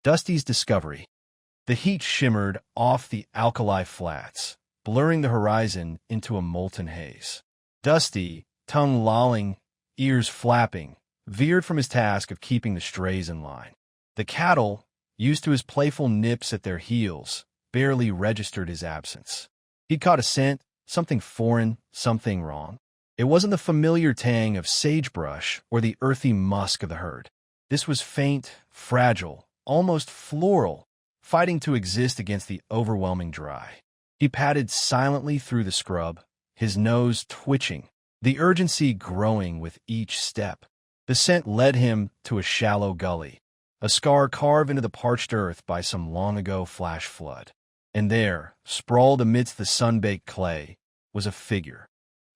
Dusty's discovery. The heat shimmered off the alkali flats, blurring the horizon into a molten haze. Dusty, tongue lolling, ears flapping, veered from his task of keeping the strays in line. The cattle, used to his playful nips at their heels, barely registered his absence. He'd caught a scent, something foreign, something wrong. It wasn't the familiar tang of sagebrush or the earthy musk of the herd. This was faint, fragile, almost floral, fighting to exist against the overwhelming dry. He padded silently through the scrub, his nose twitching, the urgency growing with each step. The scent led him to a shallow gully, a scar carved into the parched earth by some long-ago flash flood. And there, sprawled amidst the sun-baked clay, was a figure.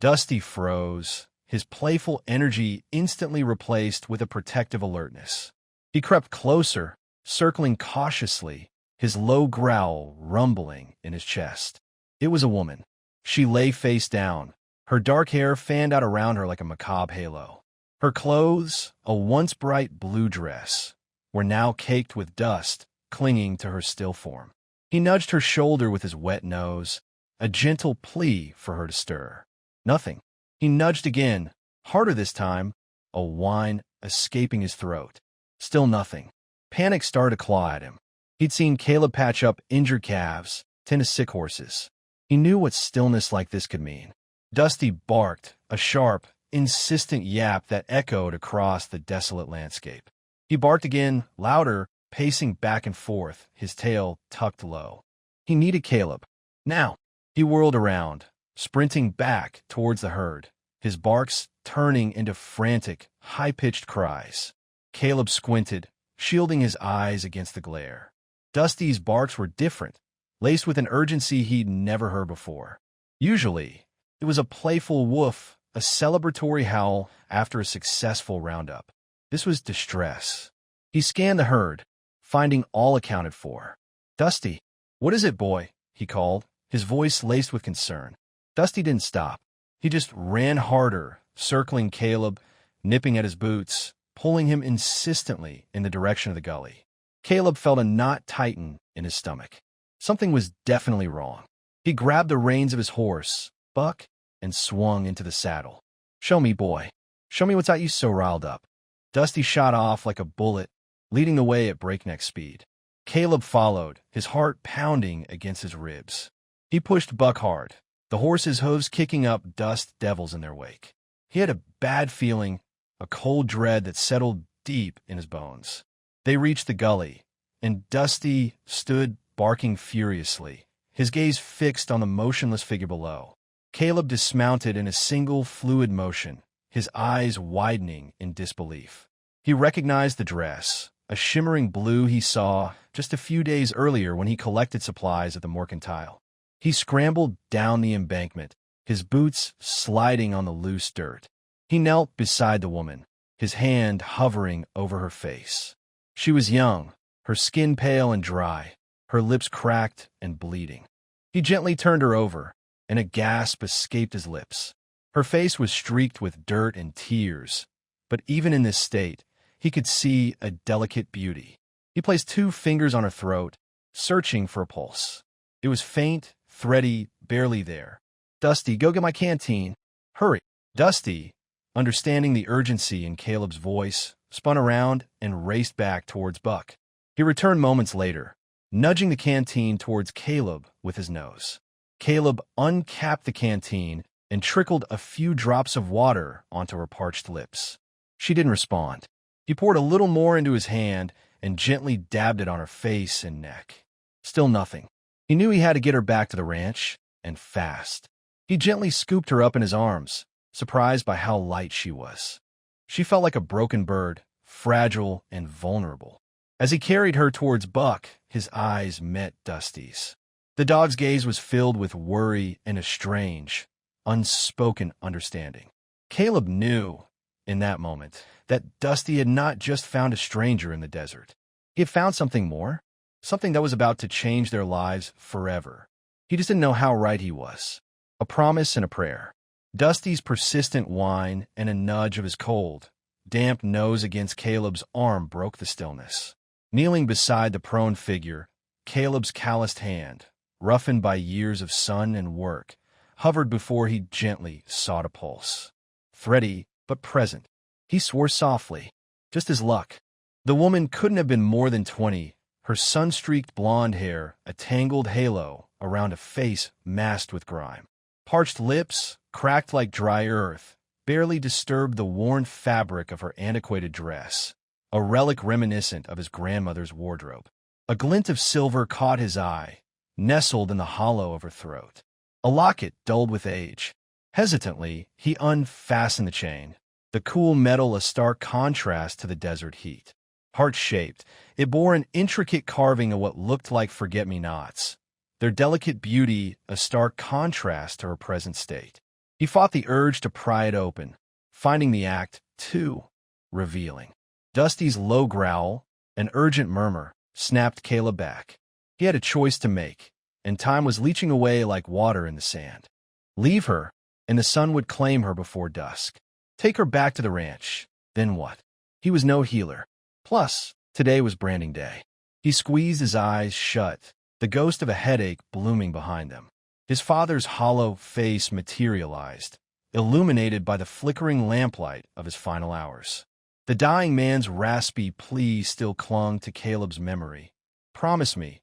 Dusty froze, his playful energy instantly replaced with a protective alertness. He crept closer, circling cautiously, his low growl rumbling in his chest. It was a woman. She lay face down, her dark hair fanned out around her like a macabre halo. Her clothes, a once bright blue dress, were now caked with dust, clinging to her still form. He nudged her shoulder with his wet nose, a gentle plea for her to stir. Nothing. He nudged again, harder this time, a whine escaping his throat. Still nothing. Panic started to claw at him. He'd seen Caleb patch up injured calves, tend to sick horses. He knew what stillness like this could mean. Dusty barked, a sharp, insistent yap that echoed across the desolate landscape. He barked again, louder, pacing back and forth, his tail tucked low. He needed Caleb. Now. He whirled around, sprinting back towards the herd, his barks turning into frantic, high-pitched cries. Caleb squinted, shielding his eyes against the glare. Dusty's barks were different, laced with an urgency he'd never heard before. Usually, it was a playful woof, a celebratory howl after a successful roundup. This was distress. He scanned the herd, finding all accounted for. "Dusty, what is it, boy?" he called, his voice laced with concern. Dusty didn't stop. He just ran harder, circling Caleb, nipping at his boots, pulling him insistently in the direction of the gully. Caleb felt a knot tighten in his stomach. Something was definitely wrong. He grabbed the reins of his horse, Buck, and swung into the saddle. "Show me, boy. Show me what's got you so riled up." Dusty shot off like a bullet, leading the way at breakneck speed. Caleb followed, his heart pounding against his ribs. He pushed Buck hard, the horse's hooves kicking up dust devils in their wake. He had a bad feeling, a cold dread that settled deep in his bones. They reached the gully, and Dusty stood barking furiously, his gaze fixed on the motionless figure below. Caleb dismounted in a single fluid motion, his eyes widening in disbelief. He recognized the dress, a shimmering blue he saw just a few days earlier when he collected supplies at the mercantile. He scrambled down the embankment, his boots sliding on the loose dirt. He knelt beside the woman, his hand hovering over her face. She was young, her skin pale and dry, her lips cracked and bleeding. He gently turned her over, and a gasp escaped his lips. Her face was streaked with dirt and tears, but even in this state, he could see a delicate beauty. He placed 2 fingers on her throat, searching for a pulse. It was faint, thready, barely there. "Dusty, go get my canteen. Hurry." Dusty, understanding the urgency in Caleb's voice, spun around and raced back towards Buck. He returned moments later, nudging the canteen towards Caleb with his nose. Caleb uncapped the canteen and trickled a few drops of water onto her parched lips. She didn't respond. He poured a little more into his hand and gently dabbed it on her face and neck. Still nothing. He knew he had to get her back to the ranch, and fast. He gently scooped her up in his arms, surprised by how light she was. She felt like a broken bird, fragile and vulnerable. As he carried her towards Buck, his eyes met Dusty's. The dog's gaze was filled with worry and a strange, unspoken understanding. Caleb knew, in that moment, that Dusty had not just found a stranger in the desert. He had found something more, something that was about to change their lives forever. He just didn't know how right he was. A promise and a prayer. Dusty's persistent whine and a nudge of his cold, damp nose against Caleb's arm broke the stillness. Kneeling beside the prone figure, Caleb's calloused hand, roughened by years of sun and work, hovered before he gently sought a pulse. Thready, but present. He swore softly, just as luck. The woman couldn't have been more than 20, her sun-streaked blonde hair a tangled halo around a face masked with grime. Parched lips, cracked like dry earth, barely disturbed the worn fabric of her antiquated dress, a relic reminiscent of his grandmother's wardrobe. A glint of silver caught his eye, nestled in the hollow of her throat. A locket dulled with age. Hesitantly, he unfastened the chain, the cool metal a stark contrast to the desert heat. Heart-shaped, it bore an intricate carving of what looked like forget-me-nots, their delicate beauty a stark contrast to her present state. He fought the urge to pry it open, finding the act, too, revealing. Dusty's low growl, an urgent murmur, snapped Caleb back. He had a choice to make, and time was leaching away like water in the sand. Leave her, and the sun would claim her before dusk. Take her back to the ranch. Then what? He was no healer. Plus, today was branding day. He squeezed his eyes shut, the ghost of a headache blooming behind them. His father's hollow face materialized, illuminated by the flickering lamplight of his final hours. The dying man's raspy plea still clung to Caleb's memory. Promise me.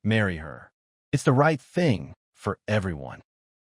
Marry her. It's the right thing for everyone.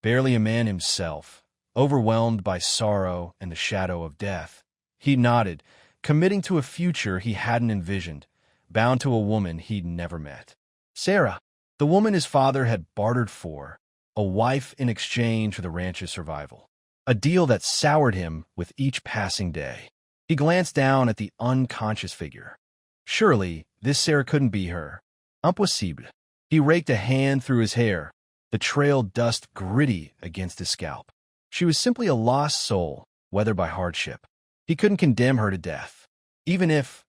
Barely a man himself, overwhelmed by sorrow and the shadow of death, he nodded, committing to a future he hadn't envisioned, bound to a woman he'd never met. Sarah, the woman his father had bartered for, a wife in exchange for the ranch's survival. A deal that soured him with each passing day. He glanced down at the unconscious figure. Surely, this Sarah couldn't be her. Impossible. He raked a hand through his hair, the trail dust gritty against his scalp. She was simply a lost soul, weathered by hardship. He couldn't condemn her to death, even if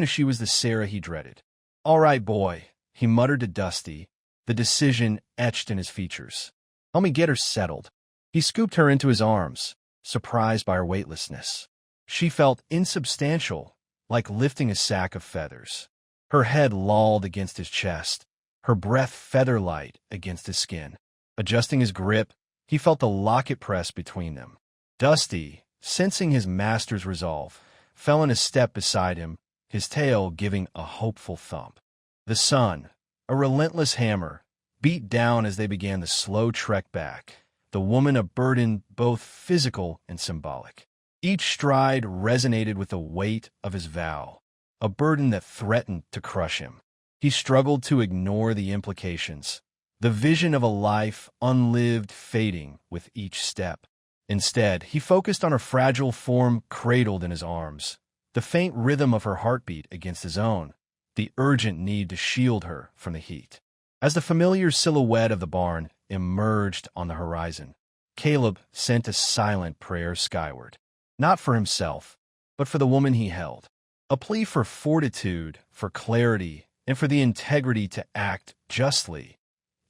she was the Sarah he dreaded. All right, boy, he muttered to Dusty, the decision etched in his features. Help me get her settled. He scooped her into his arms, surprised by her weightlessness. She felt insubstantial, like lifting a sack of feathers. Her head lolled against his chest, her breath feather-light against his skin. Adjusting his grip, he felt the locket press between them. Dusty, sensing his master's resolve, fell in a step beside him, his tail giving a hopeful thump. The sun, a relentless hammer, beat down as they began the slow trek back, the woman a burden both physical and symbolic. Each stride resonated with the weight of his vow, a burden that threatened to crush him. He struggled to ignore the implications, the vision of a life unlived fading with each step. Instead, he focused on her fragile form cradled in his arms, the faint rhythm of her heartbeat against his own, the urgent need to shield her from the heat. As the familiar silhouette of the barn emerged on the horizon, Caleb sent a silent prayer skyward. Not for himself, but for the woman he held. A plea for fortitude, for clarity, and for the integrity to act justly,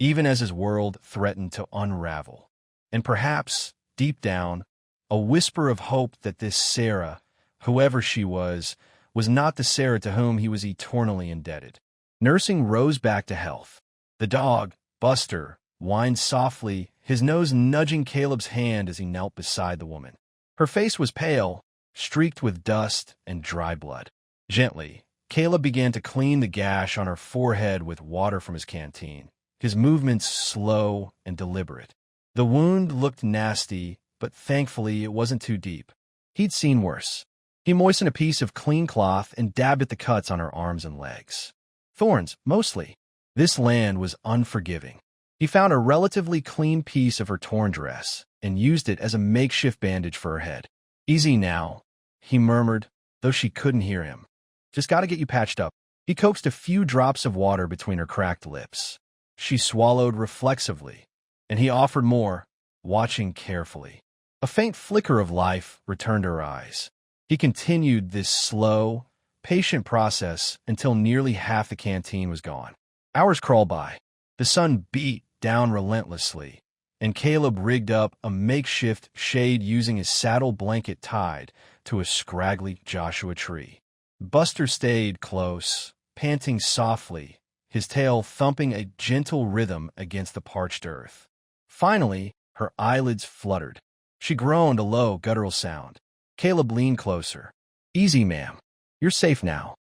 even as his world threatened to unravel. And perhaps, deep down, a whisper of hope that this Sarah, whoever she was not the Sarah to whom he was eternally indebted. Nursing Rose back to health. The dog, Buster, whined softly, his nose nudging Caleb's hand as he knelt beside the woman. Her face was pale, streaked with dust and dry blood. Gently, Caleb began to clean the gash on her forehead with water from his canteen, his movements slow and deliberate. The wound looked nasty, but thankfully it wasn't too deep. He'd seen worse. He moistened a piece of clean cloth and dabbed at the cuts on her arms and legs. Thorns, mostly. This land was unforgiving. He found a relatively clean piece of her torn dress and used it as a makeshift bandage for her head. Easy now, he murmured, though she couldn't hear him. Just gotta get you patched up. He coaxed a few drops of water between her cracked lips. She swallowed reflexively, and he offered more, watching carefully. A faint flicker of life returned to her eyes. He continued this slow, patient process until nearly half the canteen was gone. Hours crawled by. The sun beat down relentlessly, and Caleb rigged up a makeshift shade using his saddle blanket tied to a scraggly Joshua tree. Buster stayed close, panting softly, his tail thumping a gentle rhythm against the parched earth. Finally, her eyelids fluttered. She groaned a low, guttural sound. Caleb leaned closer. "Easy, ma'am. You're safe now."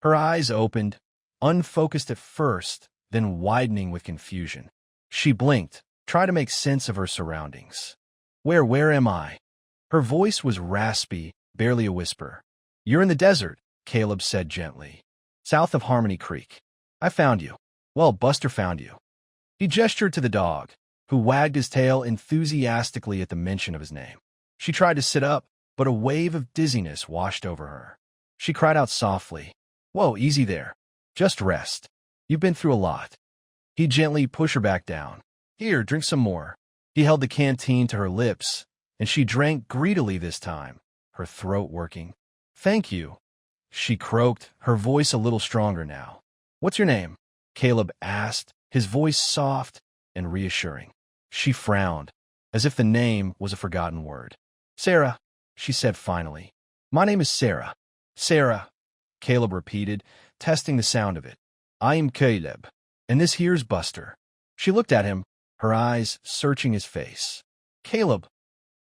Her eyes opened, unfocused at first, then widening with confusion. She blinked, trying to make sense of her surroundings. Where am I?" Her voice was raspy, barely a whisper. "You're in the desert," Caleb said gently. "South of Harmony Creek. I found you. Well, Buster found you." He gestured to the dog, who wagged his tail enthusiastically at the mention of his name. She tried to sit up, but a wave of dizziness washed over her. She cried out softly, "Whoa, easy there. Just rest. You've been through a lot." He gently pushed her back down. "Here, drink some more." He held the canteen to her lips, and she drank greedily this time, her throat working. "Thank you," she croaked, her voice a little stronger now. "What's your name?" Caleb asked, his voice soft and reassuring. She frowned, as if the name was a forgotten word. "Sarah," she said finally. "My name is Sarah." "Sarah," Caleb repeated, testing the sound of it. "I am Caleb, and this here's Buster." She looked at him, her eyes searching his face. "Caleb,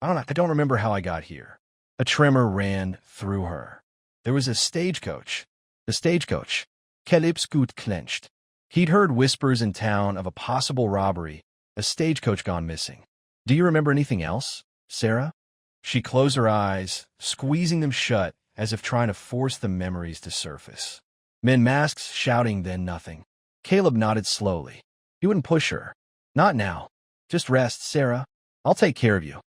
I don't remember how I got here." A tremor ran through her. There was a stagecoach. The stagecoach. Caleb's scoot clenched. He'd heard whispers in town of a possible robbery, a stagecoach gone missing. "Do you remember anything else, Sarah?" She closed her eyes, squeezing them shut as if trying to force the memories to surface. Men masks shouting, then nothing. Caleb nodded slowly. He wouldn't push her. "Not now. Just rest, Sarah. I'll take care of you."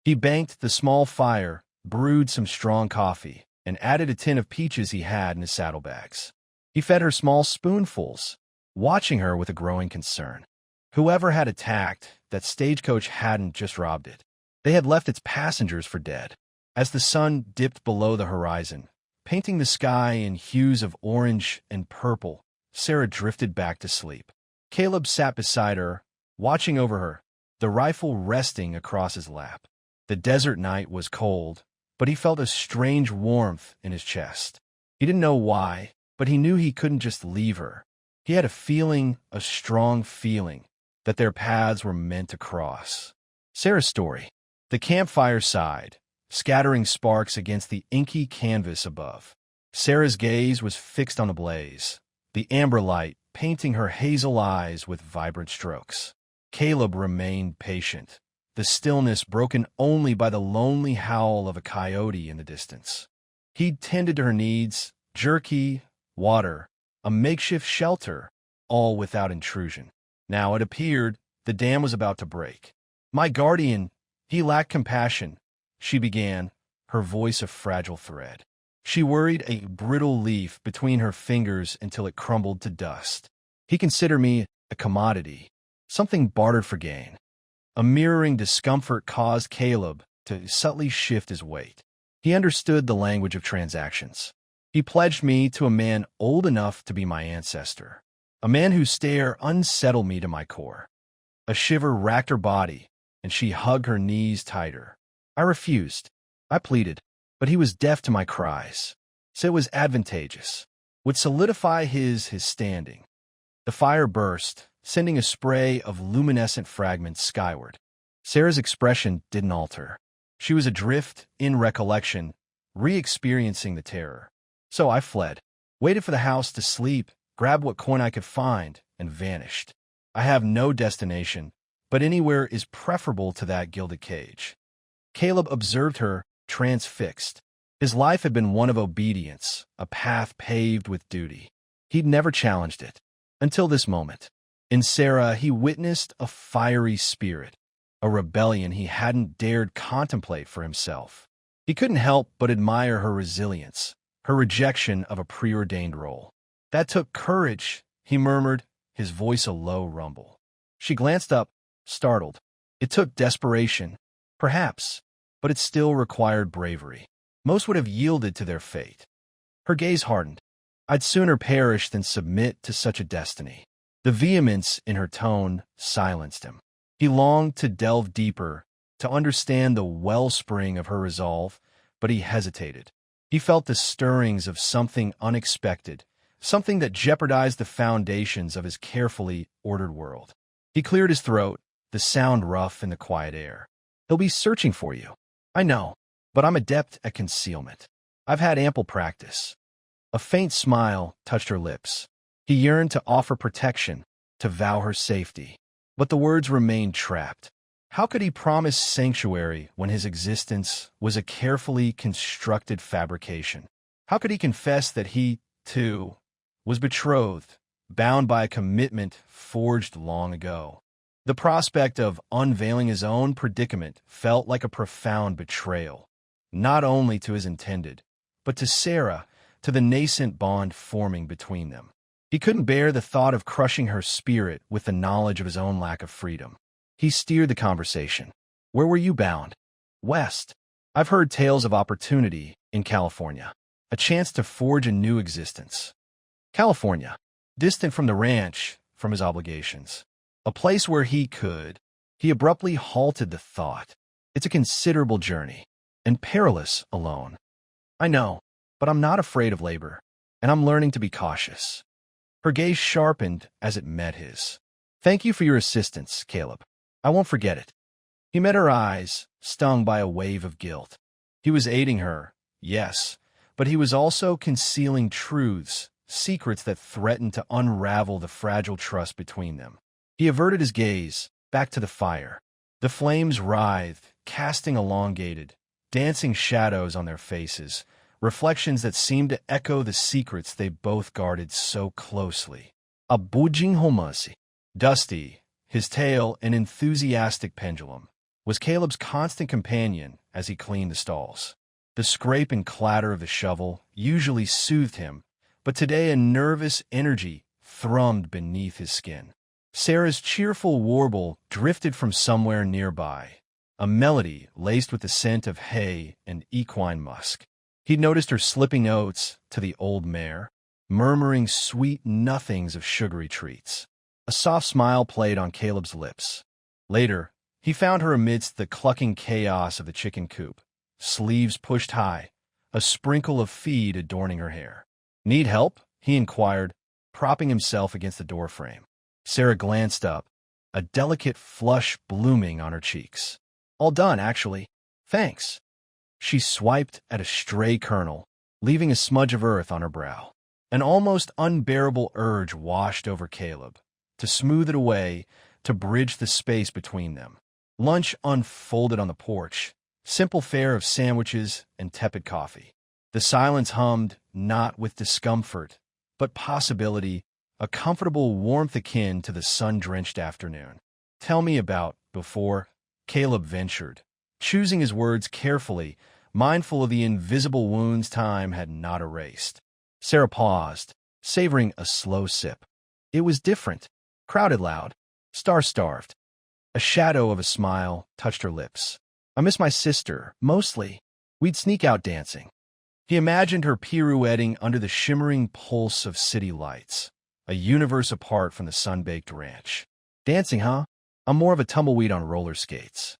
He banked the small fire, brewed some strong coffee, and added a tin of peaches he had in his saddlebags. He fed her small spoonfuls, watching her with a growing concern. Whoever had attacked, that stagecoach hadn't just robbed it. They had left its passengers for dead. As the sun dipped below the horizon, painting the sky in hues of orange and purple, Sarah drifted back to sleep. Caleb sat beside her, watching over her, the rifle resting across his lap. The desert night was cold, but he felt a strange warmth in his chest. He didn't know why, but he knew he couldn't just leave her. He had a feeling, a strong feeling, that their paths were meant to cross. Sarah's story. The campfire sighed, scattering sparks against the inky canvas above. Sarah's gaze was fixed on the blaze, the amber light painting her hazel eyes with vibrant strokes. Caleb remained patient, the stillness broken only by the lonely howl of a coyote in the distance. He'd tended to her needs, jerky, water, a makeshift shelter, all without intrusion. Now it appeared the dam was about to break. "My guardian, he lacked compassion," she began, her voice a fragile thread. She worried a brittle leaf between her fingers until it crumbled to dust. "He considered me a commodity, something bartered for gain." A mirroring discomfort caused Caleb to subtly shift his weight. He understood the language of transactions. "He pledged me to a man old enough to be my ancestor, a man whose stare unsettled me to my core." A shiver racked her body, and she hugged her knees tighter. "I refused. I pleaded, but he was deaf to my cries. So it was advantageous. Would solidify his standing." The fire burst, sending a spray of luminescent fragments skyward. Sarah's expression didn't alter. She was adrift in recollection, re-experiencing the terror. "So I fled, waited for the house to sleep, grabbed what coin I could find, and vanished. I have no destination, but anywhere is preferable to that gilded cage." Caleb observed her, transfixed. His life had been one of obedience, a path paved with duty. He'd never challenged it, until this moment. In Sarah, he witnessed a fiery spirit, a rebellion he hadn't dared contemplate for himself. He couldn't help but admire her resilience, her rejection of a preordained role. "That took courage," he murmured, his voice a low rumble. She glanced up, startled. "It took desperation, perhaps, but it still required bravery. Most would have yielded to their fate." Her gaze hardened. "I'd sooner perish than submit to such a destiny." The vehemence in her tone silenced him. He longed to delve deeper, to understand the wellspring of her resolve, but he hesitated. He felt the stirrings of something unexpected, something that jeopardized the foundations of his carefully ordered world. He cleared his throat, the sound rough in the quiet air. "He'll be searching for you. I know, but I'm adept at concealment. I've had ample practice." A faint smile touched her lips. He yearned to offer protection, to vow her safety. But the words remained trapped. How could he promise sanctuary when his existence was a carefully constructed fabrication? How could he confess that he, too, was betrothed, bound by a commitment forged long ago? The prospect of unveiling his own predicament felt like a profound betrayal, not only to his intended, but to Sarah, to the nascent bond forming between them. He couldn't bear the thought of crushing her spirit with the knowledge of his own lack of freedom. He steered the conversation. "Where were you bound?" "West. I've heard tales of opportunity in California. A chance to forge a new existence." California, distant from the ranch, from his obligations. A place where he could. He abruptly halted the thought. "It's a considerable journey, and perilous alone." "I know, but I'm not afraid of labor, and I'm learning to be cautious." Her gaze sharpened as it met his. "Thank you for your assistance, Caleb. I won't forget it." He met her eyes, stung by a wave of guilt. He was aiding her, yes, but he was also concealing truths, secrets that threatened to unravel the fragile trust between them. He averted his gaze, back to the fire. The flames writhed, casting elongated, dancing shadows on their faces, reflections that seemed to echo the secrets they both guarded so closely. A budging homasi. Dusty, his tail an enthusiastic pendulum, was Caleb's constant companion as he cleaned the stalls. The scrape and clatter of the shovel usually soothed him, but today a nervous energy thrummed beneath his skin. Sarah's cheerful warble drifted from somewhere nearby, a melody laced with the scent of hay and equine musk. He'd noticed her slipping oats to the old mare, murmuring sweet nothings of sugary treats. A soft smile played on Caleb's lips. Later, he found her amidst the clucking chaos of the chicken coop, sleeves pushed high, a sprinkle of feed adorning her hair. "Need help?" he inquired, propping himself against the doorframe. Sarah glanced up, a delicate flush blooming on her cheeks. "All done, actually. Thanks." She swiped at a stray kernel, leaving a smudge of earth on her brow. An almost unbearable urge washed over Caleb, to smooth it away, to bridge the space between them. Lunch unfolded on the porch, simple fare of sandwiches and tepid coffee. The silence hummed, not with discomfort, but possibility, a comfortable warmth akin to the sun-drenched afternoon. "Tell me about before," Caleb ventured, choosing his words carefully, mindful of the invisible wounds time had not erased. Sarah paused, savoring a slow sip. It was different, crowded loud, star-starved. A shadow of a smile touched her lips. "I miss my sister, mostly. We'd sneak out dancing." He imagined her pirouetting under the shimmering pulse of city lights, a universe apart from the sun-baked ranch. "Dancing, huh? I'm more of a tumbleweed on roller skates."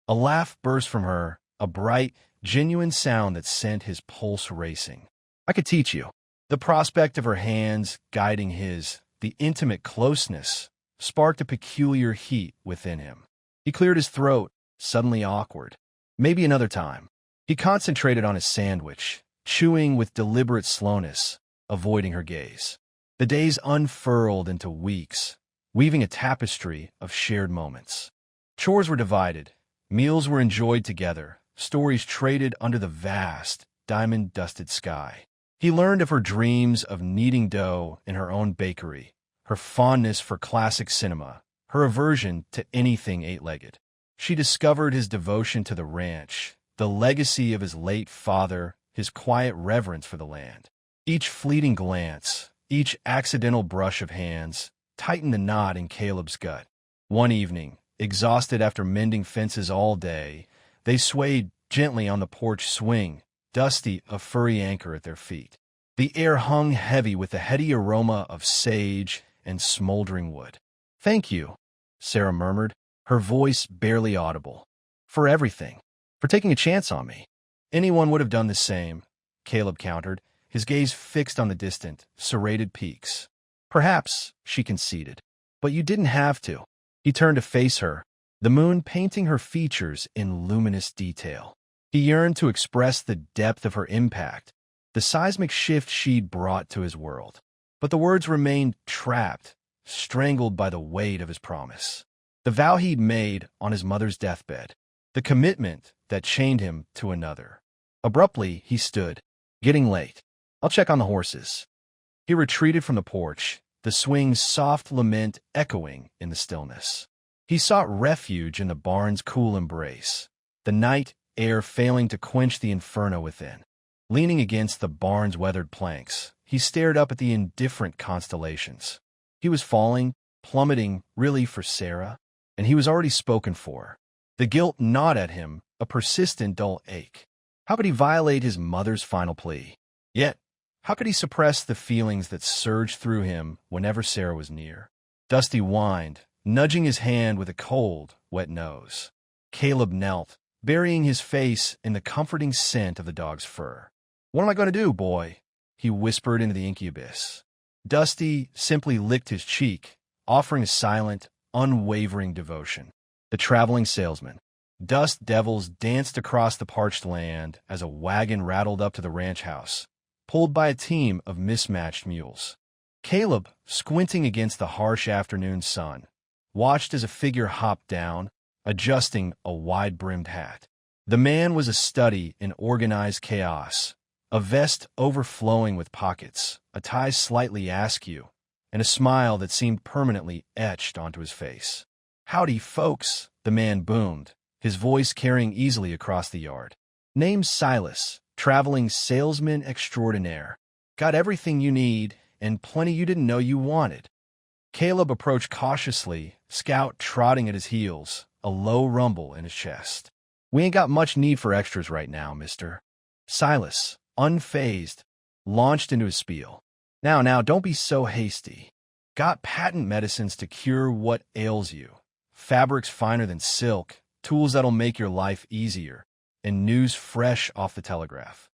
A laugh burst from her, a bright, genuine sound that sent his pulse racing. "I could teach you." The prospect of her hands guiding his, the intimate closeness, sparked a peculiar heat within him. He cleared his throat, suddenly awkward. "Maybe another time." He concentrated on his sandwich, chewing with deliberate slowness, avoiding her gaze. The days unfurled into weeks, weaving a tapestry of shared moments. Chores were divided, meals were enjoyed together, stories traded under the vast, diamond-dusted sky. He learned of her dreams of kneading dough in her own bakery, her fondness for classic cinema, her aversion to anything eight-legged. She discovered his devotion to the ranch, the legacy of his late father, his quiet reverence for the land. Each fleeting glance, each accidental brush of hands, tightened the knot in Caleb's gut. One evening, exhausted after mending fences all day, they swayed gently on the porch swing, Dusty a furry anchor at their feet. The air hung heavy with the heady aroma of sage and smoldering wood. "Thank you," Sarah murmured, her voice barely audible. "For everything. For taking a chance on me. Anyone would have done the same. Caleb countered, his gaze fixed on the distant, serrated peaks. Perhaps, she conceded. But you didn't have to. He turned to face her, the moon painting her features in luminous detail. He yearned to express the depth of her impact, the seismic shift she'd brought to his world. But the words remained trapped, strangled by the weight of his promise. The vow he'd made on his mother's deathbed, the commitment that chained him to another. Abruptly, he stood, getting late. I'll check on the horses. He retreated from the porch, the swing's soft lament echoing in the stillness. He sought refuge in the barn's cool embrace, the night air failing to quench the inferno within. Leaning against the barn's weathered planks, he stared up at the indifferent constellations. He was falling, plummeting, really for Sarah, and he was already spoken for. The guilt gnawed at him, a persistent dull ache. How could he violate his mother's final plea? Yet, how could he suppress the feelings that surged through him whenever Sarah was near? Dusty whined, nudging his hand with a cold, wet nose. Caleb knelt, burying his face in the comforting scent of the dog's fur. What am I going to do, boy? He whispered into the inky abyss. Dusty simply licked his cheek, offering a silent, unwavering devotion. The traveling salesman. Dust devils danced across the parched land as a wagon rattled up to the ranch house, pulled by a team of mismatched mules. Caleb, squinting against the harsh afternoon sun, watched as a figure hopped down, adjusting a wide-brimmed hat. The man was a study in organized chaos, a vest overflowing with pockets, a tie slightly askew, and a smile that seemed permanently etched onto his face. Howdy, folks, the man boomed, his voice carrying easily across the yard. Name's Silas, traveling salesman extraordinaire. Got everything you need, and plenty you didn't know you wanted. Caleb approached cautiously, Scout trotting at his heels, a low rumble in his chest. We ain't got much need for extras right now, mister. Silas, unfazed, launched into his spiel. Now, don't be so hasty. Got patent medicines to cure what ails you. Fabrics finer than silk, tools that'll make your life easier, and news fresh off the telegraph.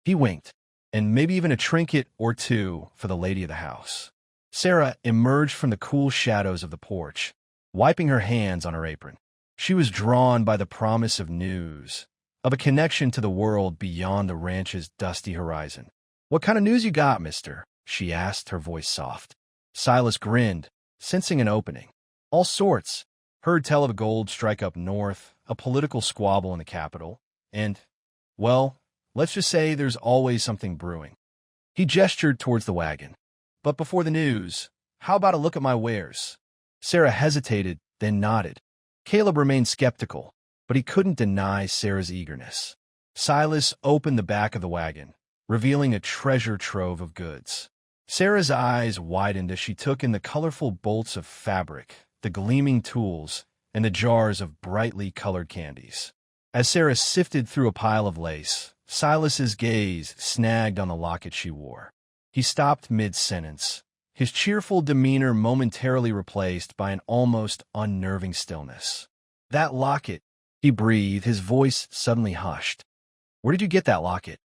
He winked, and maybe even a trinket or two for the lady of the house. Sarah emerged from the cool shadows of the porch, wiping her hands on her apron. She was drawn by the promise of news, of a connection to the world beyond the ranch's dusty horizon. What kind of news you got, mister? She asked, her voice soft. Silas grinned, sensing an opening. All sorts. Heard tell of a gold strike up north, a political squabble in the capital, and, well, let's just say there's always something brewing. He gestured towards the wagon. But before the news, how about a look at my wares? Sarah hesitated, then nodded. Caleb remained skeptical, but he couldn't deny Sarah's eagerness. Silas opened the back of the wagon, revealing a treasure trove of goods. Sarah's eyes widened as she took in the colorful bolts of fabric, the gleaming tools, and the jars of brightly colored candies. As Sarah sifted through a pile of lace, Silas's gaze snagged on the locket she wore. He stopped mid-sentence, his cheerful demeanor momentarily replaced by an almost unnerving stillness. That locket, he breathed, his voice suddenly hushed. Where did you get that locket?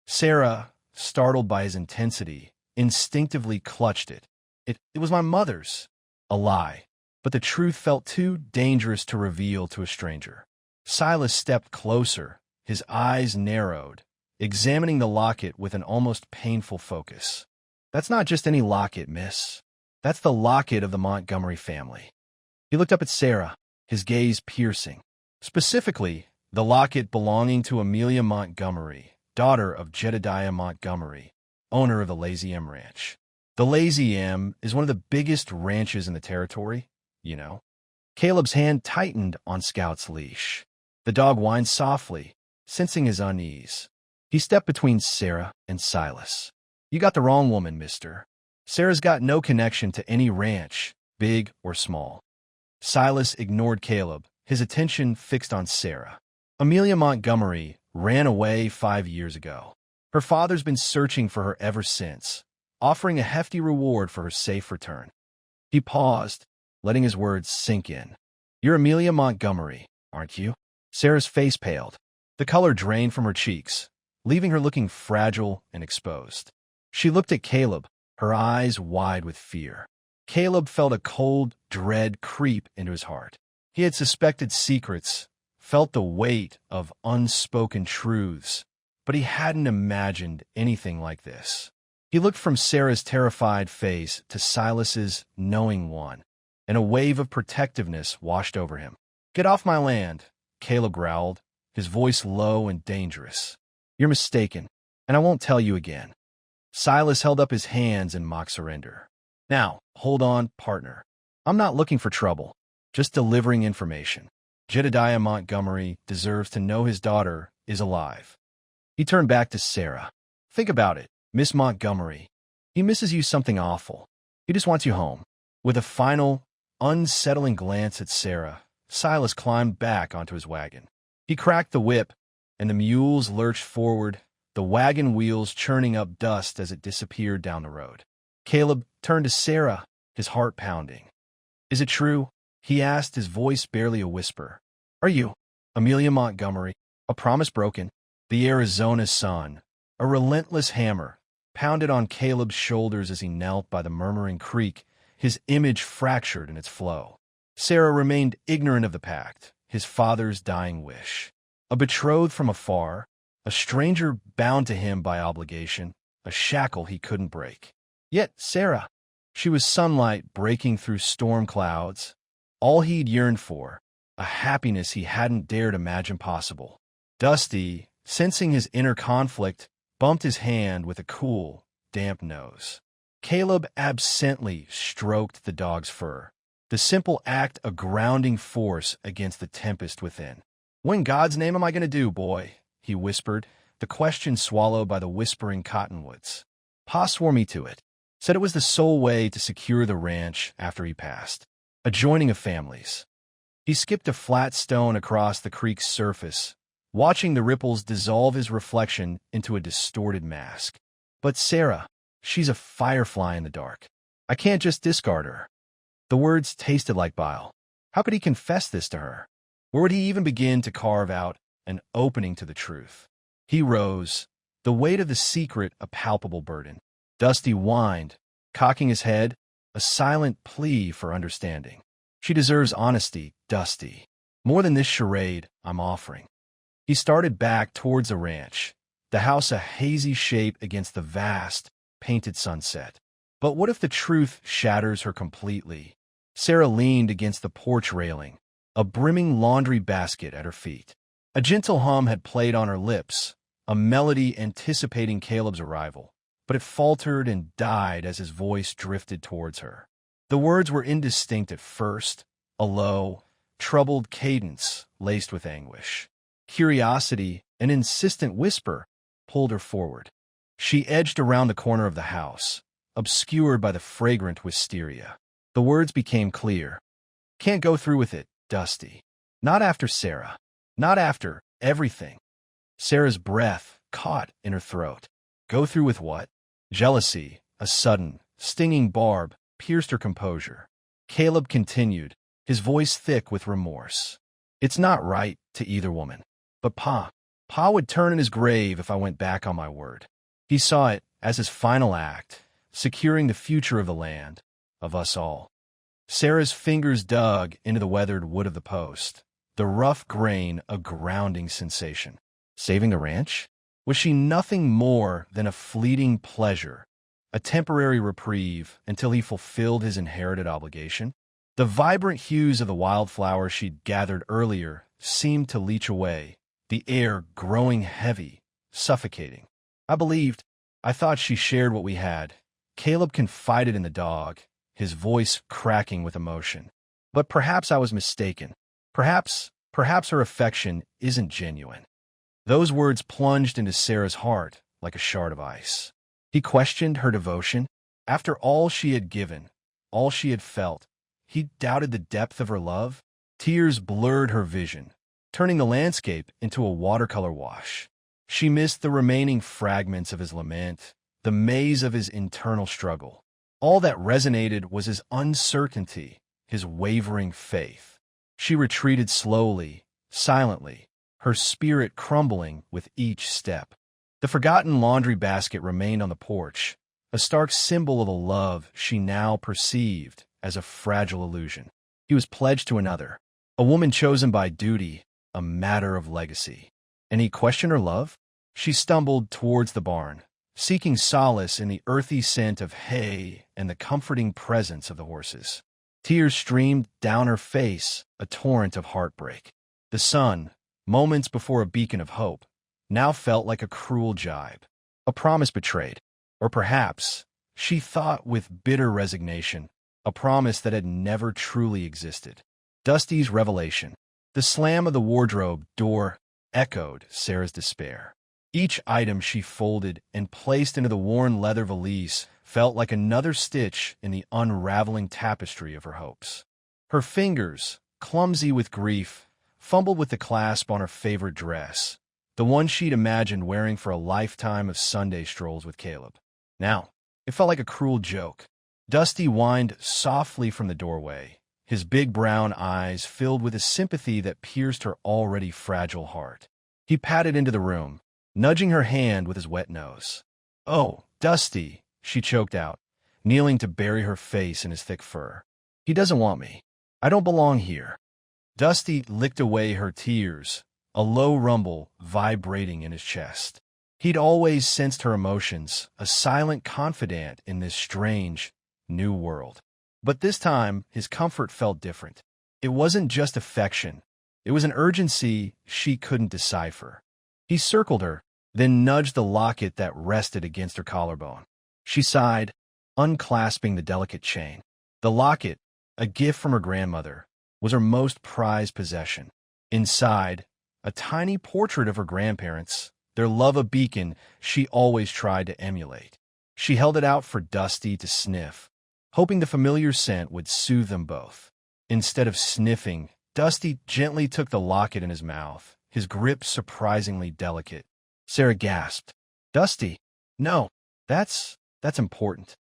Sarah, startled by his intensity, instinctively clutched it. It was my mother's. A lie, but the truth felt too dangerous to reveal to a stranger. Silas stepped closer, his eyes narrowed, examining the locket with an almost painful focus. That's not just any locket, miss. That's the locket of the Montgomery family. He looked up at Sarah, his gaze piercing. Specifically, the locket belonging to Amelia Montgomery, daughter of Jedediah Montgomery, owner of the Lazy M Ranch. The Lazy M is one of the biggest ranches in the territory, you know. Caleb's hand tightened on Scout's leash. The dog whined softly, sensing his unease. He stepped between Sarah and Silas. You got the wrong woman, mister. Sarah's got no connection to any ranch, big or small. Silas ignored Caleb, his attention fixed on Sarah. Amelia Montgomery ran away 5 years ago. Her father's been searching for her ever since, offering a hefty reward for her safe return. He paused, letting his words sink in. You're Amelia Montgomery, aren't you? Sarah's face paled. The color drained from her cheeks, leaving her looking fragile and exposed. She looked at Caleb, her eyes wide with fear. Caleb felt a cold dread creep into his heart. He had suspected secrets, felt the weight of unspoken truths, but he hadn't imagined anything like this. He looked from Sarah's terrified face to Silas's knowing one, and a wave of protectiveness washed over him. "Get off my land," Caleb growled, his voice low and dangerous. "You're mistaken, and I won't tell you again." Silas held up his hands in mock surrender. "Now, hold on, partner. I'm not looking for trouble, just delivering information. Jedediah Montgomery deserves to know his daughter is alive." He turned back to Sarah. "Think about it, Miss Montgomery. He misses you something awful. He just wants you home." With a final, unsettling glance at Sarah, Silas climbed back onto his wagon. He cracked the whip, and the mules lurched forward, the wagon wheels churning up dust as it disappeared down the road. Caleb turned to Sarah, his heart pounding. "Is it true?" he asked, his voice barely a whisper. "Are you Amelia Montgomery? A promise broken?" The Arizona sun, a relentless hammer, pounded on Caleb's shoulders as he knelt by the murmuring creek, his image fractured in its flow. Sarah remained ignorant of the pact, his father's dying wish. A betrothed from afar, a stranger bound to him by obligation, a shackle he couldn't break. Yet Sarah, she was sunlight breaking through storm clouds, all he'd yearned for, a happiness he hadn't dared imagine possible. Dusty, sensing his inner conflict, bumped his hand with a cool, damp nose. Caleb absently stroked the dog's fur, the simple act a grounding force against the tempest within. "What in God's name am I going to do, boy?" he whispered, the question swallowed by the whispering cottonwoods. Pa swore me to it, said it was the sole way to secure the ranch after he passed, a joining of families. He skipped a flat stone across the creek's surface, watching the ripples dissolve his reflection into a distorted mask. "But Sarah, she's a firefly in the dark. I can't just discard her." The words tasted like bile. How could he confess this to her? Where would he even begin to carve out an opening to the truth? He rose, the weight of the secret a palpable burden. Dusty whined, cocking his head, a silent plea for understanding. "She deserves honesty, Dusty. More than this charade I'm offering." He started back towards the ranch, the house a hazy shape against the vast, painted sunset. But what if the truth shatters her completely? Sarah leaned against the porch railing, a brimming laundry basket at her feet. A gentle hum had played on her lips, a melody anticipating Caleb's arrival, but it faltered and died as his voice drifted towards her. The words were indistinct at first, a low, troubled cadence laced with anguish. Curiosity, an insistent whisper, pulled her forward. She edged around the corner of the house, obscured by the fragrant wisteria. The words became clear. "Can't go through with it, Dusty. Not after Sarah. Not after everything." Sarah's breath caught in her throat. Go through with what? Jealousy, a sudden, stinging barb, pierced her composure. Caleb continued, his voice thick with remorse. "It's not right to either woman. But Pa would turn in his grave if I went back on my word. He saw it as his final act, securing the future of the land, of us all." Sarah's fingers dug into the weathered wood of the post, the rough grain a grounding sensation. Saving the ranch? Was she nothing more than a fleeting pleasure, a temporary reprieve until he fulfilled his inherited obligation? The vibrant hues of the wildflower she'd gathered earlier seemed to leach away, the air growing heavy, suffocating. I thought she shared what we had." Caleb confided in the dog, his voice cracking with emotion. "But perhaps I was mistaken. Perhaps her affection isn't genuine." Those words plunged into Sarah's heart like a shard of ice. He questioned her devotion. After all she had given, all she had felt, he doubted the depth of her love. Tears blurred her vision, turning the landscape into a watercolor wash. She missed the remaining fragments of his lament, the maze of his internal struggle. All that resonated was his uncertainty, his wavering faith. She retreated slowly, silently, her spirit crumbling with each step. The forgotten laundry basket remained on the porch, a stark symbol of a love she now perceived as a fragile illusion. He was pledged to another, a woman chosen by duty, a matter of legacy. And he questioned her love? She stumbled towards the barn, seeking solace in the earthy scent of hay and the comforting presence of the horses. Tears streamed down her face, a torrent of heartbreak. The sun, moments before a beacon of hope, now felt like a cruel jibe, a promise betrayed, or perhaps, she thought with bitter resignation, a promise that had never truly existed. Dusty's revelation. The slam of the wardrobe door echoed Sarah's despair. Each item she folded and placed into the worn leather valise felt like another stitch in the unraveling tapestry of her hopes. Her fingers, clumsy with grief, fumbled with the clasp on her favorite dress, the one she'd imagined wearing for a lifetime of Sunday strolls with Caleb. Now, it felt like a cruel joke. Dusty whined softly from the doorway, his big brown eyes filled with a sympathy that pierced her already fragile heart. He patted into the room, nudging her hand with his wet nose. "Oh, Dusty," she choked out, kneeling to bury her face in his thick fur. "He doesn't want me. I don't belong here." Dusty licked away her tears, a low rumble vibrating in his chest. He'd always sensed her emotions, a silent confidant in this strange, new world. But this time, his comfort felt different. It wasn't just affection. It was an urgency she couldn't decipher. He circled her, then nudged the locket that rested against her collarbone. She sighed, unclasping the delicate chain. The locket, a gift from her grandmother, was her most prized possession. Inside, a tiny portrait of her grandparents, their love a beacon she always tried to emulate. She held it out for Dusty to sniff, hoping the familiar scent would soothe them both. Instead of sniffing, Dusty gently took the locket in his mouth, his grip surprisingly delicate. Sarah gasped. "Dusty, no, that's important."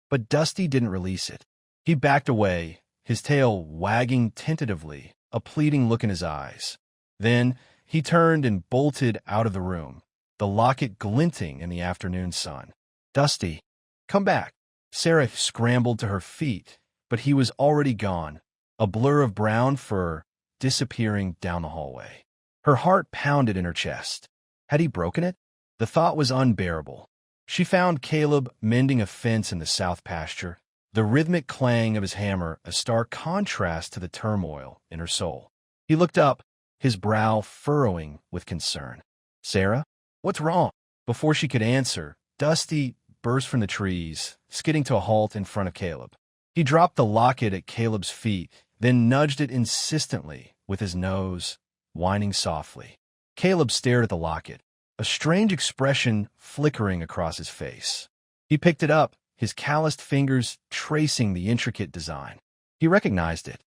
But Dusty didn't release it. He backed away, his tail wagging tentatively, a pleading look in his eyes. Then he turned and bolted out of the room, the locket glinting in the afternoon sun. "Dusty, come back." Sarah scrambled to her feet, but he was already gone, a blur of brown fur disappearing down the hallway. Her heart pounded in her chest. Had he broken it? The thought was unbearable. She found Caleb mending a fence in the south pasture, the rhythmic clang of his hammer a stark contrast to the turmoil in her soul. He looked up, his brow furrowing with concern. "Sarah, what's wrong?" Before she could answer, Dusty burst from the trees, skidding to a halt in front of Caleb. He dropped the locket at Caleb's feet, then nudged it insistently with his nose, whining softly. Caleb stared at the locket, a strange expression flickering across his face. He picked it up, his calloused fingers tracing the intricate design. He recognized it.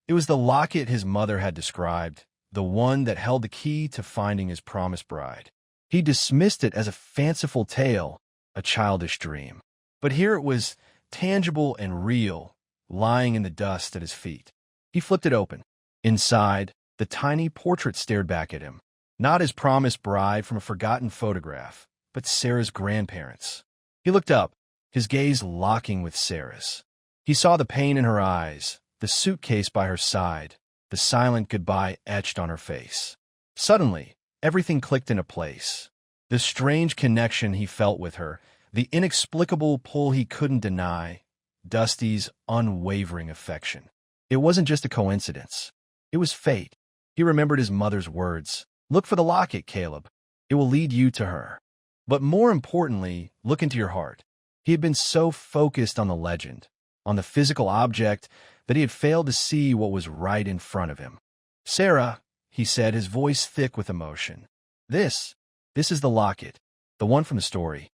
It was the locket his mother had described, the one that held the key to finding his promised bride. He dismissed it as a fanciful tale, a childish dream. But here it was, tangible and real, lying in the dust at his feet. He flipped it open. Inside, the tiny portrait stared back at him. Not his promised bride from a forgotten photograph, but Sarah's grandparents. He looked up, his gaze locking with Sarah's. He saw the pain in her eyes, the suitcase by her side, the silent goodbye etched on her face. Suddenly, everything clicked into place. The strange connection he felt with her, the inexplicable pull he couldn't deny, Dusty's unwavering affection. It wasn't just a coincidence. It was fate. He remembered his mother's words. "Look for the locket, Caleb. It will lead you to her." But more importantly, look into your heart. He had been so focused on the legend, on the physical object, that he had failed to see what was right in front of him. "Sarah," he said, his voice thick with emotion. This is the locket, the one from the story."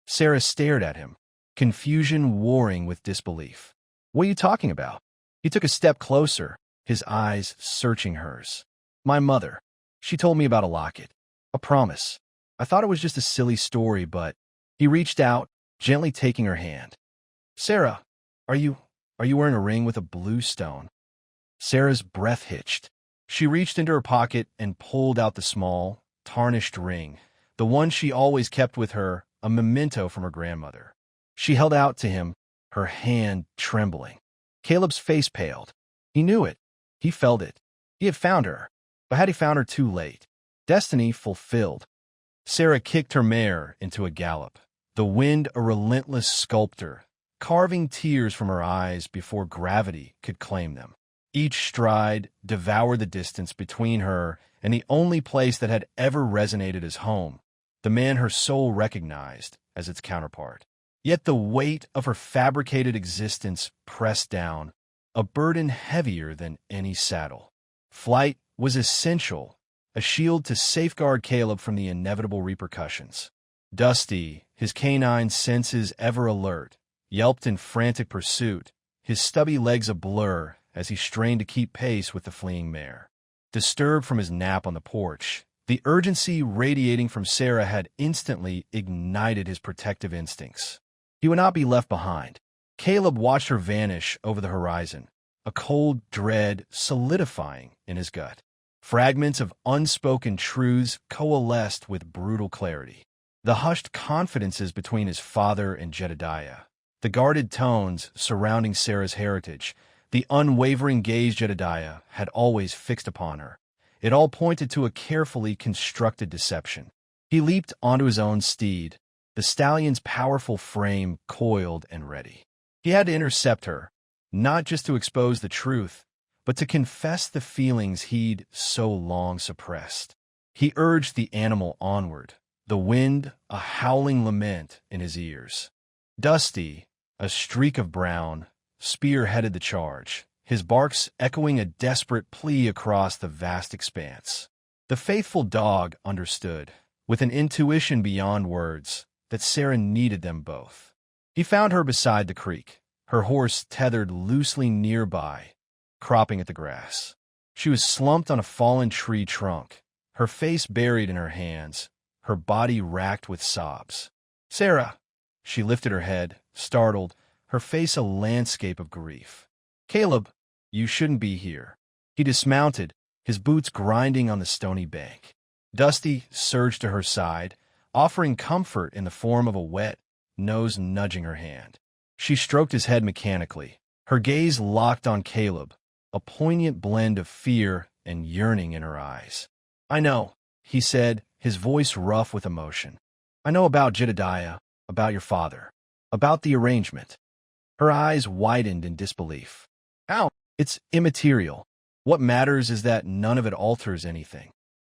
Sarah stared at him, confusion warring with disbelief. "What are you talking about?" He took a step closer, his eyes searching hers. "My mother. She told me about a locket. A promise. I thought it was just a silly story, but..." He reached out, gently taking her hand. "Sarah, are you wearing a ring with a blue stone?" Sarah's breath hitched. She reached into her pocket and pulled out the small, tarnished ring, the one she always kept with her, a memento from her grandmother. She held out to him, her hand trembling. Caleb's face paled. He knew it. He felt it. He had found her. But had he found her too late? Destiny fulfilled. Sarah kicked her mare into a gallop, the wind a relentless sculptor, carving tears from her eyes before gravity could claim them. Each stride devoured the distance between her and the only place that had ever resonated as home, the man her soul recognized as its counterpart. Yet the weight of her fabricated existence pressed down, a burden heavier than any saddle. Flight was essential, a shield to safeguard Caleb from the inevitable repercussions. Dusty, his canine senses ever alert, yelped in frantic pursuit, his stubby legs a blur as he strained to keep pace with the fleeing mare. Disturbed from his nap on the porch, the urgency radiating from Sarah had instantly ignited his protective instincts. He would not be left behind. Caleb watched her vanish over the horizon, a cold dread solidifying in his gut. Fragments of unspoken truths coalesced with brutal clarity. The hushed confidences between his father and Jedediah, the guarded tones surrounding Sarah's heritage, the unwavering gaze Jedediah had always fixed upon her. It all pointed to a carefully constructed deception. He leaped onto his own steed, the stallion's powerful frame coiled and ready. He had to intercept her, not just to expose the truth, but to confess the feelings he'd so long suppressed. He urged the animal onward, the wind a howling lament in his ears. Dusty, a streak of brown, spearheaded the charge, his barks echoing a desperate plea across the vast expanse. The faithful dog understood, with an intuition beyond words, that Sarah needed them both. He found her beside the creek, her horse tethered loosely nearby, cropping at the grass. She was slumped on a fallen tree trunk, her face buried in her hands, her body racked with sobs. "Sarah!" She lifted her head, startled, her face a landscape of grief. "Caleb, you shouldn't be here." He dismounted, his boots grinding on the stony bank. Dusty surged to her side, offering comfort in the form of a wet nose nudging her hand. She stroked his head mechanically, her gaze locked on Caleb, a poignant blend of fear and yearning in her eyes. "I know," he said, his voice rough with emotion. "I know about Jedediah, about your father, about the arrangement." Her eyes widened in disbelief. "How? It's immaterial. What matters is that none of it alters anything."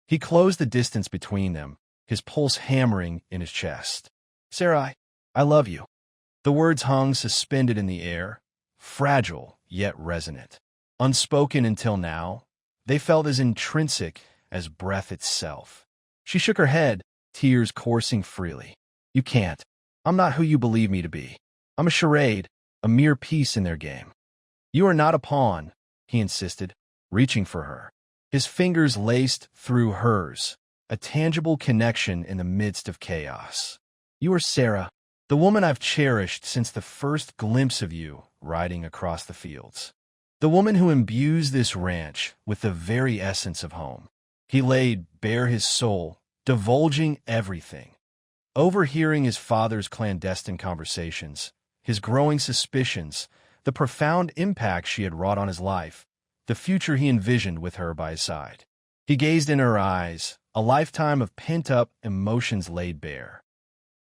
He closed the distance between them, his pulse hammering in his chest. "Sarah, I love you." The words hung suspended in the air, fragile yet resonant. Unspoken until now, they felt as intrinsic as breath itself. She shook her head, tears coursing freely. "You can't. I'm not who you believe me to be. I'm a charade, a mere piece in their game." "You are not a pawn," he insisted, reaching for her. His fingers laced through hers, a tangible connection in the midst of chaos. "You are Sarah, the woman I've cherished since the first glimpse of you riding across the fields. The woman who imbues this ranch with the very essence of home." He laid bare his soul, divulging everything. Overhearing his father's clandestine conversations, his growing suspicions, the profound impact she had wrought on his life, the future he envisioned with her by his side. He gazed in her eyes, a lifetime of pent-up emotions laid bare.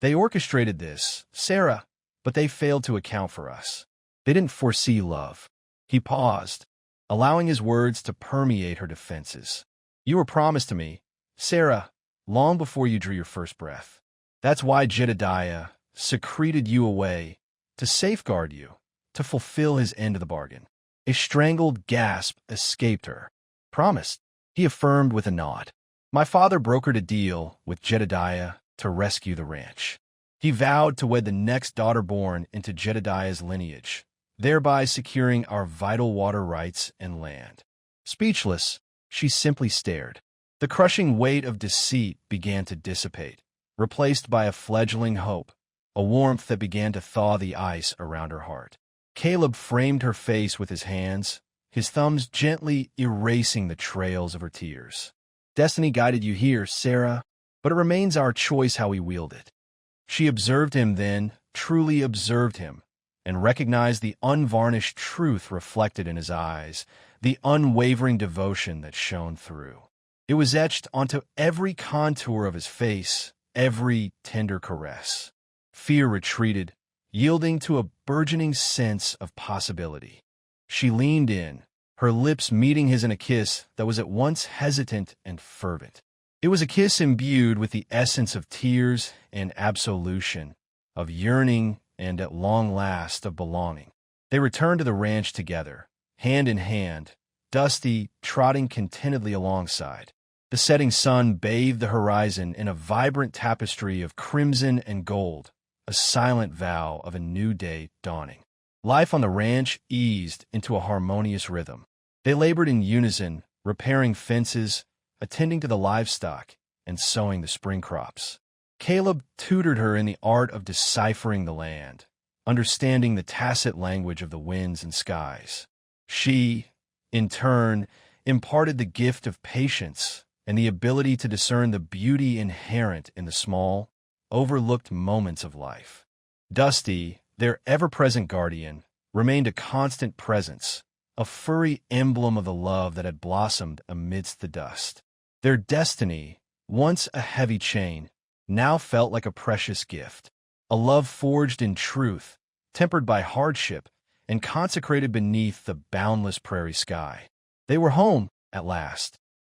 "They orchestrated this, Sarah, but they failed to account for us. They didn't foresee love." He paused, allowing his words to permeate her defenses. "You were promised to me, Sarah, long before you drew your first breath. That's why Jedediah secreted you away, to safeguard you, to fulfill his end of the bargain." A strangled gasp escaped her. "Promised," he affirmed with a nod. "My father brokered a deal with Jedediah to rescue the ranch. He vowed to wed the next daughter born into Jedediah's lineage, thereby securing our vital water rights and land." Speechless, she simply stared. The crushing weight of deceit began to dissipate, replaced by a fledgling hope, a warmth that began to thaw the ice around her heart. Caleb framed her face with his hands, his thumbs gently erasing the trails of her tears. "Destiny guided you here, Sarah. but it remains our choice how we wield it. She observed him then, truly observed him, and recognized the unvarnished truth reflected in his eyes, the unwavering devotion that shone through. It was etched onto every contour of his face, every tender caress. Fear retreated, yielding to a burgeoning sense of possibility. She leaned in, her lips meeting his in a kiss that was at once hesitant and fervent. It was a kiss imbued with the essence of tears and absolution, of yearning and, at long last, of belonging. They returned to the ranch together, hand in hand, Dusty trotting contentedly alongside. The setting sun bathed the horizon in a vibrant tapestry of crimson and gold, a silent vow of a new day dawning. Life on the ranch eased into a harmonious rhythm. They labored in unison, repairing fences, attending to the livestock, and sowing the spring crops. Caleb tutored her in the art of deciphering the land, understanding the tacit language of the winds and skies. She, in turn, imparted the gift of patience and the ability to discern the beauty inherent in the small, overlooked moments of life. Dusty, their ever-present guardian, remained a constant presence, a furry emblem of the love that had blossomed amidst the dust. Their destiny, once a heavy chain, now felt like a precious gift, a love forged in truth, tempered by hardship, and consecrated beneath the boundless prairie sky. They were home, at last,